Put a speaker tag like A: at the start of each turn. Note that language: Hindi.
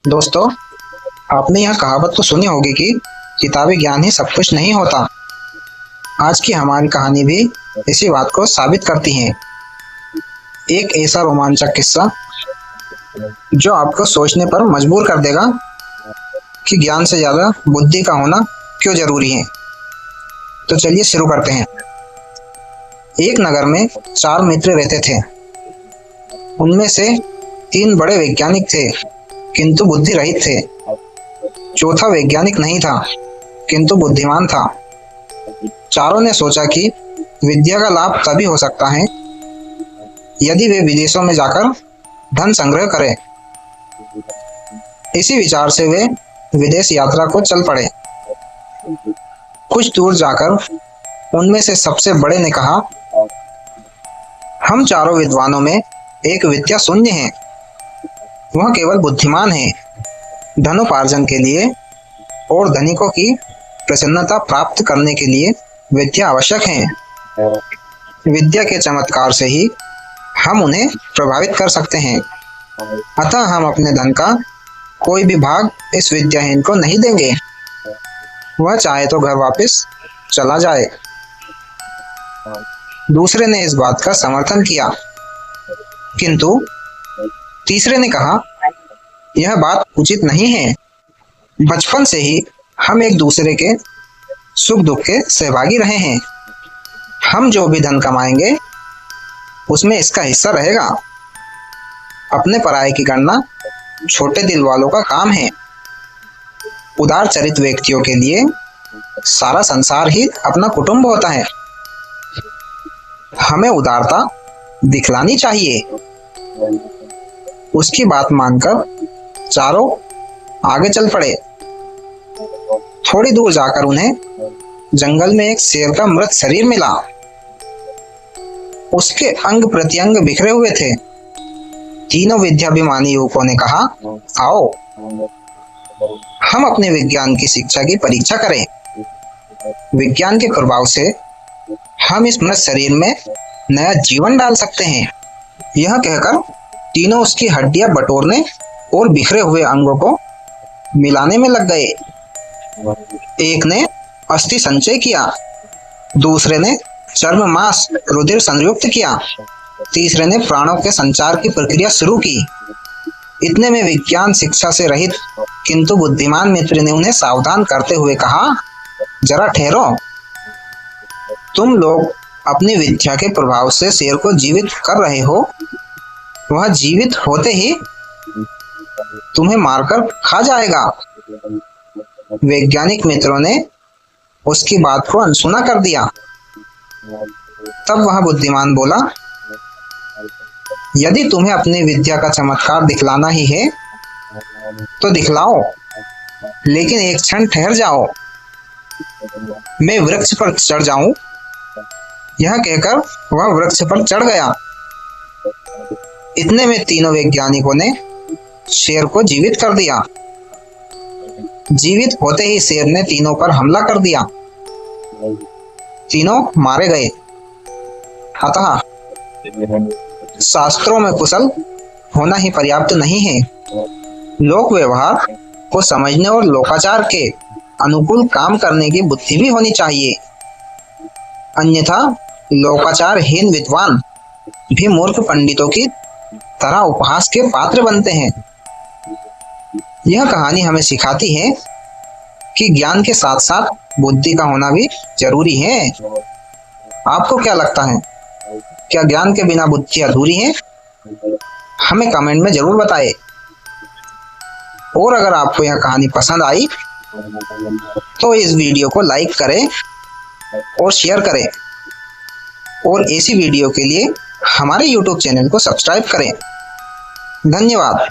A: दोस्तों, आपने यह कहावत तो सुनी होगी कि किताबी ज्ञान ही सब कुछ नहीं होता। आज की हमारी कहानी भी इसी बात को साबित करती है। एक ऐसा रोमांचक किस्सा जो आपको सोचने पर मजबूर कर देगा कि ज्ञान से ज्यादा बुद्धि का होना क्यों जरूरी है। तो चलिए शुरू करते हैं। एक नगर में 4 मित्र रहते थे। उनमें से 3 बड़े वैज्ञानिक थे किंतु बुद्धि रहित थे। चौथा वैज्ञानिक नहीं था किंतु बुद्धिमान था। चारों ने सोचा कि विद्या का लाभ तभी हो सकता है यदि वे विदेशों में जाकर धन संग्रह करें। इसी विचार से वे विदेश यात्रा को चल पड़े। कुछ दूर जाकर उनमें से सबसे बड़े ने कहा, हम चारों विद्वानों में एक विद्या शून्य है। वह केवल बुद्धिमान है। धनोपार्जन के लिए और धनिकों की प्रसन्नता प्राप्त करने के लिए विद्या आवश्यक है। विद्या के चमत्कार से ही हम उन्हें प्रभावित कर सकते हैं। अतः हम अपने धन का कोई भी भाग इस विद्याहीन को नहीं देंगे। वह चाहे तो घर वापस चला जाए। दूसरे ने इस बात का समर्थन किया किंतु तीसरे ने कहा, यह बात उचित नहीं है। बचपन से ही हम एक दूसरे के सुख दुख के सहभागी रहे हैं। हम जो भी धन कमाएंगे उसमें इसका हिस्सा रहेगा। अपने पराये की गणना छोटे दिल वालों का काम है। उदार चरित व्यक्तियों के लिए सारा संसार ही अपना कुटुंब होता है। हमें उदारता दिखलानी चाहिए। उसकी बात मानकर चारों आगे चल पड़े। थोड़ी दूर जाकर उन्हें जंगल में एक शेर का मृत शरीर मिला। उसके अंग प्रत्यंग बिखरे हुए थे। तीनों विद्याभिमानी युवकों ने कहा, आओ हम अपने विज्ञान की शिक्षा की परीक्षा करें। विज्ञान के प्रभाव से हम इस मृत शरीर में नया जीवन डाल सकते हैं। यह कहकर तीनों उसकी हड्डियां बटोरने और बिखरे हुए अंगों को मिलाने में लग गए। एक ने अस्थि संचय किया, दूसरे ने चर्म मांस रुधिर संयुक्त किया, तीसरे ने प्राणों के संचार की प्रक्रिया शुरू की। इतने में विज्ञान शिक्षा से रहित किंतु बुद्धिमान मित्र ने उन्हें सावधान करते हुए कहा, जरा ठहरो। तुम लोग अपनी विद्या के प्रभाव से शेर को जीवित कर रहे हो। वह जीवित होते ही तुम्हें मारकर खा जाएगा। वैज्ञानिक मित्रों ने उसकी बात को अनसुना कर दिया। तब वह बुद्धिमान बोला, यदि तुम्हें अपनी विद्या का चमत्कार दिखलाना ही है तो दिखलाओ, लेकिन एक क्षण ठहर जाओ। मैं वृक्ष पर चढ़ जाऊं। यह कहकर वह वृक्ष पर चढ़ गया। इतने में तीनों वैज्ञानिकों ने शेर को जीवित कर दिया। जीवित होते ही शेर ने तीनों पर हमला कर दिया। तीनों मारे गए। अतः शास्त्रों में कुशल होना ही पर्याप्त नहीं है। लोक व्यवहार को समझने और लोकाचार के अनुकूल काम करने की बुद्धि भी होनी चाहिए। अन्यथा लोकाचारहीन विद्वान भी मूर्ख पंडितों की तरह उपहास के पात्र बनते हैं। यह कहानी हमें सिखाती है कि ज्ञान के साथ साथ बुद्धि का होना भी जरूरी है। आपको क्या लगता है, क्या ज्ञान के बिना बुद्धि अधूरी है? हमें कमेंट में जरूर बताएं। और अगर आपको यह कहानी पसंद आई तो इस वीडियो को लाइक करें और शेयर करें। और ऐसी वीडियो के लिए हमारे YouTube चैनल को सब्सक्राइब करें। धन्यवाद।